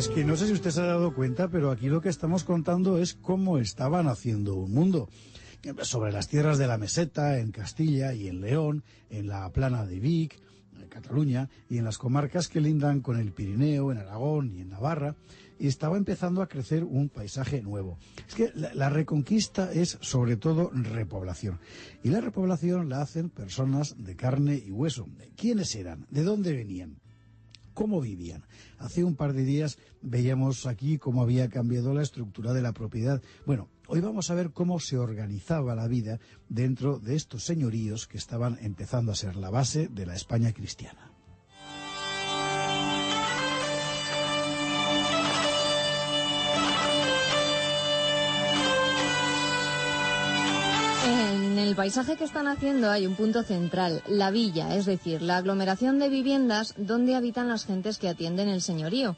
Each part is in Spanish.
Es que no sé si usted se ha dado cuenta, pero aquí lo que estamos contando es cómo estaban haciendo un mundo. Sobre las tierras de la Meseta, en Castilla y en León, en la Plana de Vic, en Cataluña, y en las comarcas que lindan con el Pirineo, en Aragón y en Navarra, y estaba empezando a crecer un paisaje nuevo. Es que la reconquista es sobre todo repoblación, y la repoblación la hacen personas de carne y hueso. ¿Quiénes eran? ¿De dónde venían? ¿Cómo vivían? Hace un par de días veíamos aquí cómo había cambiado la estructura de la propiedad. Bueno, hoy vamos a ver cómo se organizaba la vida dentro de estos señoríos que estaban empezando a ser la base de la España cristiana. En el paisaje que están haciendo hay un punto central, la villa, es decir, la aglomeración de viviendas donde habitan las gentes que atienden el señorío.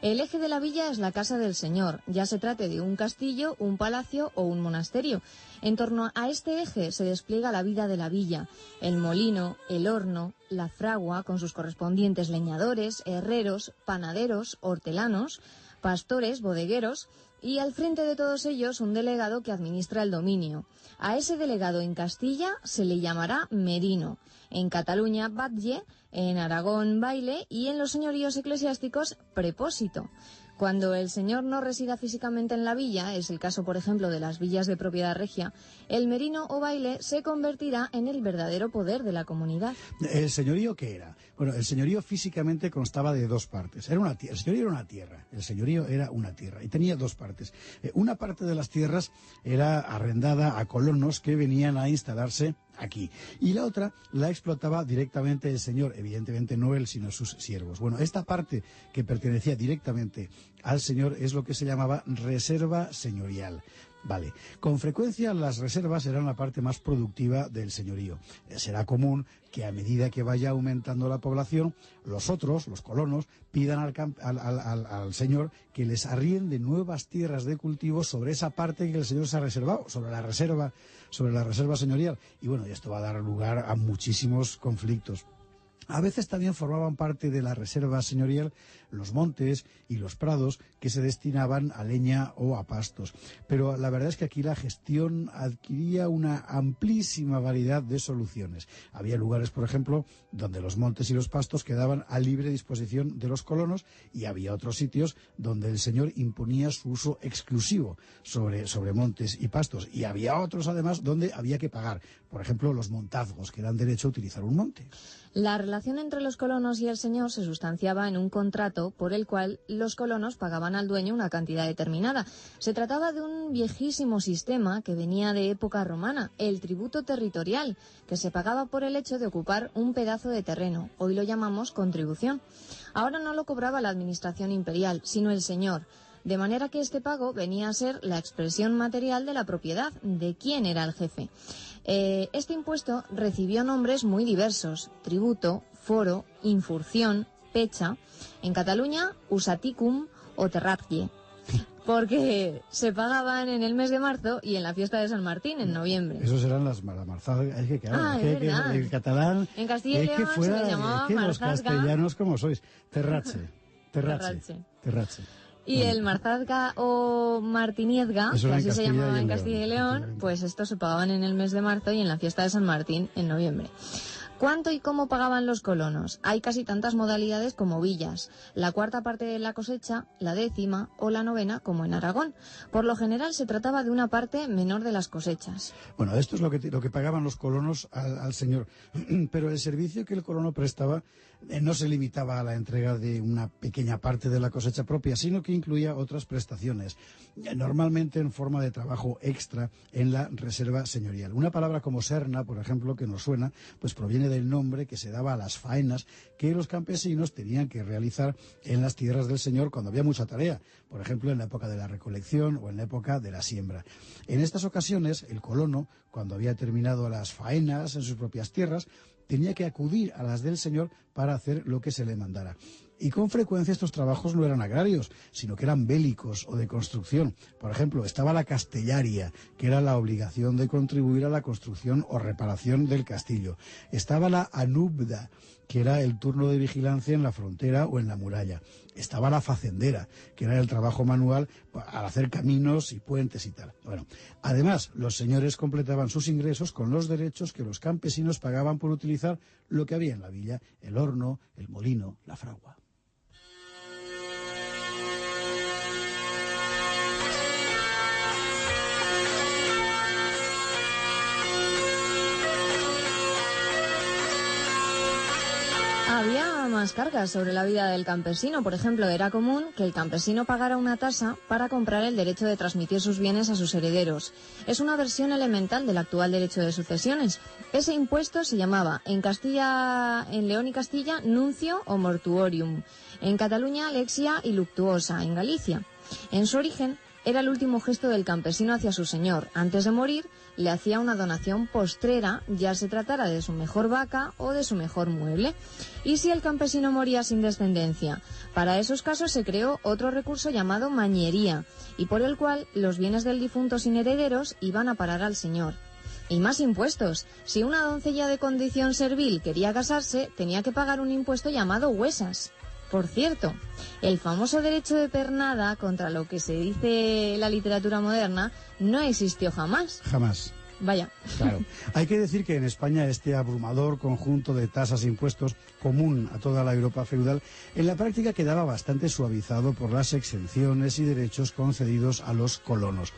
El eje de la villa es la casa del señor, ya se trate de un castillo, un palacio o un monasterio. En torno a este eje se despliega la vida de la villa, el molino, el horno, la fragua con sus correspondientes leñadores, herreros, panaderos, hortelanos, pastores, bodegueros y al frente de todos ellos un delegado que administra el dominio. A ese delegado en Castilla se le llamará merino, en Cataluña batlle, en Aragón baile y en los señoríos eclesiásticos prepósito. Cuando el señor no resida físicamente en la villa, es el caso por ejemplo de las villas de propiedad regia, el merino o baile se convertirá en el verdadero poder de la comunidad. ¿El señorío qué era? Bueno, el señorío físicamente constaba de dos partes. El señorío era una tierra, el señorío era una tierra y tenía dos partes. Una parte de las tierras era arrendada a colonos que venían a instalarse aquí. Y la otra la explotaba directamente el señor, evidentemente no él, sino sus siervos. Bueno, esta parte que pertenecía directamente al señor es lo que se llamaba reserva señorial. Vale, con frecuencia las reservas eran la parte más productiva del señorío. Será común que a medida que vaya aumentando la población, los otros, los colonos, pidan al señor que les arriende nuevas tierras de cultivo sobre esa parte que el señor se ha reservado, sobre la reserva señorial. Y bueno, esto va a dar lugar a muchísimos conflictos. A veces también formaban parte de la reserva señorial los montes y los prados que se destinaban a leña o a pastos. Pero la verdad es que aquí la gestión adquiría una amplísima variedad de soluciones. Había lugares, por ejemplo, donde los montes y los pastos quedaban a libre disposición de los colonos y había otros sitios donde el señor imponía su uso exclusivo sobre montes y pastos. Y había otros, además, donde había que pagar. Por ejemplo, los montazgos, que dan derecho a utilizar un monte. La relación entre los colonos y el señor se sustanciaba en un contrato por el cual los colonos pagaban al dueño una cantidad determinada. Se trataba de un viejísimo sistema que venía de época romana, el tributo territorial, que se pagaba por el hecho de ocupar un pedazo de terreno. Hoy lo llamamos contribución. Ahora no lo cobraba la administración imperial, sino el señor. De manera que este pago venía a ser la expresión material de la propiedad, de quién era el jefe. Este impuesto recibió nombres muy diversos: tributo, foro, infurción, pecha. En Cataluña, usaticum o terratlle, porque se pagaban en el mes de marzo y en la fiesta de San Martín en noviembre. Esos eran las marzadas. Es que claro, es verdad. El catalán, en Castilla y León se le llamaba los castellanos como sois, terratxe. Y el marzazga o martiniezga, que así se llamaba en Castilla y León, pues estos se pagaban en el mes de marzo y en la fiesta de San Martín en noviembre. ¿Cuánto y cómo pagaban los colonos? Hay casi tantas modalidades como villas. La cuarta parte de la cosecha, la 10ª o la 9ª, como en Aragón. Por lo general se trataba de una parte menor de las cosechas. Bueno, esto es lo que pagaban los colonos al señor. Pero el servicio que el colono prestaba no se limitaba a la entrega de una pequeña parte de la cosecha propia, sino que incluía otras prestaciones, normalmente en forma de trabajo extra en la reserva señorial. Una palabra como serna, por ejemplo, que nos suena, pues proviene del nombre que se daba a las faenas que los campesinos tenían que realizar en las tierras del señor cuando había mucha tarea, por ejemplo en la época de la recolección o en la época de la siembra. En estas ocasiones el colono, cuando había terminado las faenas en sus propias tierras, tenía que acudir a las del señor para hacer lo que se le mandara. Y con frecuencia estos trabajos no eran agrarios, sino que eran bélicos o de construcción. Por ejemplo, estaba la castellaria, que era la obligación de contribuir a la construcción o reparación del castillo. Estaba la anubda, que era el turno de vigilancia en la frontera o en la muralla. Estaba la facendera, que era el trabajo manual al hacer caminos y puentes y tal. Bueno, además, los señores completaban sus ingresos con los derechos que los campesinos pagaban por utilizar lo que había en la villa: el horno, el molino, la fragua. Había más cargas sobre la vida del campesino. Por ejemplo, era común que el campesino pagara una tasa para comprar el derecho de transmitir sus bienes a sus herederos. Es una versión elemental del actual derecho de sucesiones. Ese impuesto se llamaba en León y Castilla, nuncio o mortuorium. En Cataluña, lexia y luctuosa, en Galicia. En su origen, era el último gesto del campesino hacia su señor. Antes de morir, le hacía una donación postrera, ya se tratara de su mejor vaca o de su mejor mueble. ¿Y si el campesino moría sin descendencia? Para esos casos se creó otro recurso llamado mañería, y por el cual los bienes del difunto sin herederos iban a parar al señor. Y más impuestos. Si una doncella de condición servil quería casarse, tenía que pagar un impuesto llamado huesas. Por cierto, el famoso derecho de pernada, contra lo que se dice la literatura moderna, no existió jamás. Jamás. Vaya. Claro. Hay que decir que en España este abrumador conjunto de tasas e impuestos, común a toda la Europa feudal, en la práctica quedaba bastante suavizado por las exenciones y derechos concedidos a los colonos,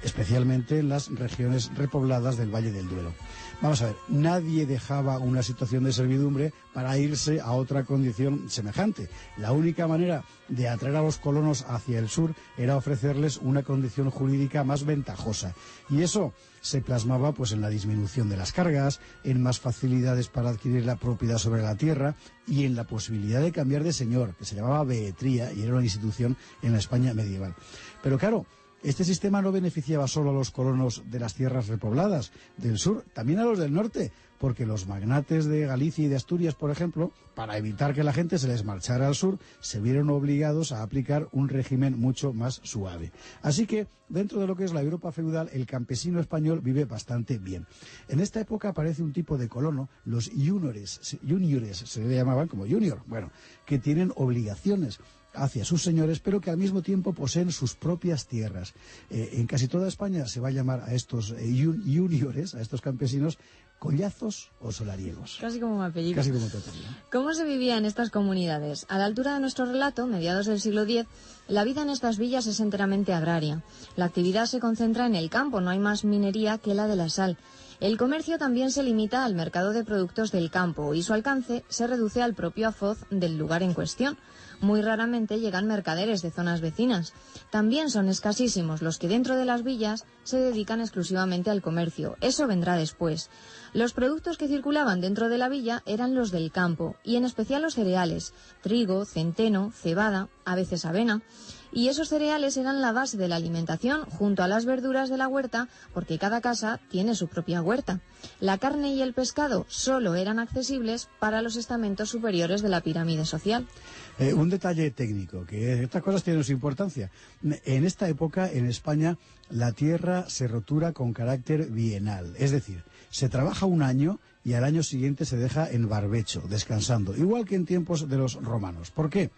especialmente en las regiones repobladas del Valle del Duero. Vamos a ver, nadie dejaba una situación de servidumbre para irse a otra condición semejante. La única manera de atraer a los colonos hacia el sur era ofrecerles una condición jurídica más ventajosa. Y eso se plasmaba pues en la disminución de las cargas, en más facilidades para adquirir la propiedad sobre la tierra y en la posibilidad de cambiar de señor, que se llamaba behetría y era una institución en la España medieval. Pero claro, este sistema no beneficiaba solo a los colonos de las tierras repobladas del sur, también a los del norte, porque los magnates de Galicia y de Asturias, por ejemplo, para evitar que la gente se les marchara al sur, se vieron obligados a aplicar un régimen mucho más suave. Así que, dentro de lo que es la Europa feudal, el campesino español vive bastante bien. En esta época aparece un tipo de colono, los juniores se le llamaban como junior, bueno, que tienen obligaciones hacia sus señores, pero que al mismo tiempo poseen sus propias tierras. En casi toda España se va a llamar a estos juniores, a estos campesinos, collazos o solariegos. Casi como mi apellido. Casi como tu apellido. ¿Cómo se vivía en estas comunidades? A la altura de nuestro relato, mediados del siglo X, la vida en estas villas es enteramente agraria. La actividad se concentra en el campo, no hay más minería que la de la sal. El comercio también se limita al mercado de productos del campo y su alcance se reduce al propio afoz del lugar en cuestión. Muy raramente llegan mercaderes de zonas vecinas. También son escasísimos los que dentro de las villas se dedican exclusivamente al comercio. Eso vendrá después. Los productos que circulaban dentro de la villa eran los del campo, y en especial los cereales: trigo, centeno, cebada, a veces avena. Y esos cereales eran la base de la alimentación, junto a las verduras de la huerta, porque cada casa tiene su propia huerta. La carne y el pescado solo eran accesibles para los estamentos superiores de la pirámide social. Un detalle técnico, que estas cosas tienen su importancia. En esta época, en España, la tierra se rotura con carácter bienal, es decir, se trabaja un año y al año siguiente se deja en barbecho, descansando, igual que en tiempos de los romanos. ¿Por qué?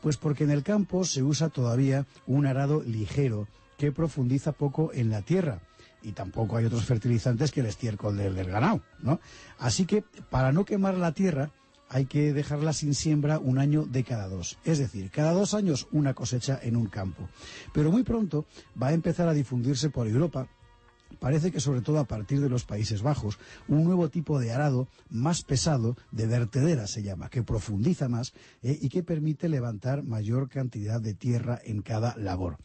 Pues porque en el campo se usa todavía un arado ligero que profundiza poco en la tierra. Y tampoco hay otros fertilizantes que el estiércol del ganado, ¿no? Así que, para no quemar la tierra, hay que dejarla sin siembra un año de cada dos. Es decir, cada 2 años una cosecha en un campo. Pero muy pronto va a empezar a difundirse por Europa. Parece que sobre todo a partir de los Países Bajos, un nuevo tipo de arado más pesado, de vertedera se llama, que profundiza más y que permite levantar mayor cantidad de tierra en cada labor.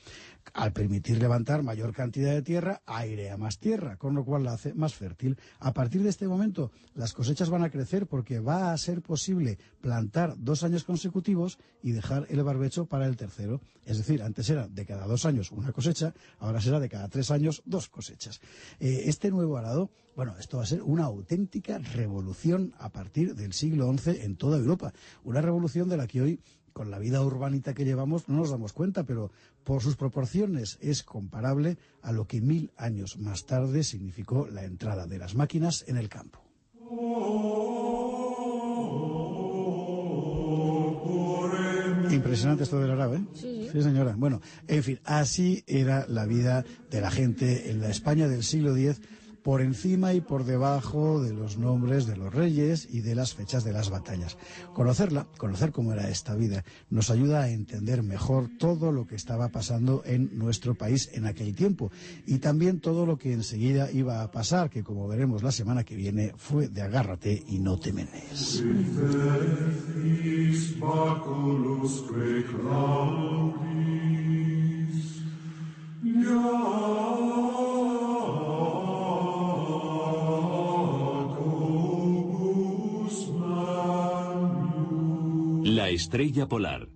Al permitir levantar mayor cantidad de tierra, airea más tierra, con lo cual la hace más fértil. A partir de este momento, las cosechas van a crecer porque va a ser posible plantar 2 años consecutivos y dejar el barbecho para el tercero. Es decir, antes era de cada 2 años una cosecha, ahora será de cada 3 años 2 cosechas. Este nuevo arado, bueno, esto va a ser una auténtica revolución a partir del siglo XI en toda Europa. Una revolución de la que hoy, con la vida urbanita que llevamos, no nos damos cuenta, pero por sus proporciones es comparable a lo que 1000 años más tarde significó la entrada de las máquinas en el campo. Impresionante esto del árabe, ¿eh? Sí. Sí, señora. Bueno, en fin, así era la vida de la gente en la España del siglo X, por encima y por debajo de los nombres de los reyes y de las fechas de las batallas. Conocer cómo era esta vida, nos ayuda a entender mejor todo lo que estaba pasando en nuestro país en aquel tiempo y también todo lo que enseguida iba a pasar, que como veremos la semana que viene fue de agárrate y no te menees. La estrella polar.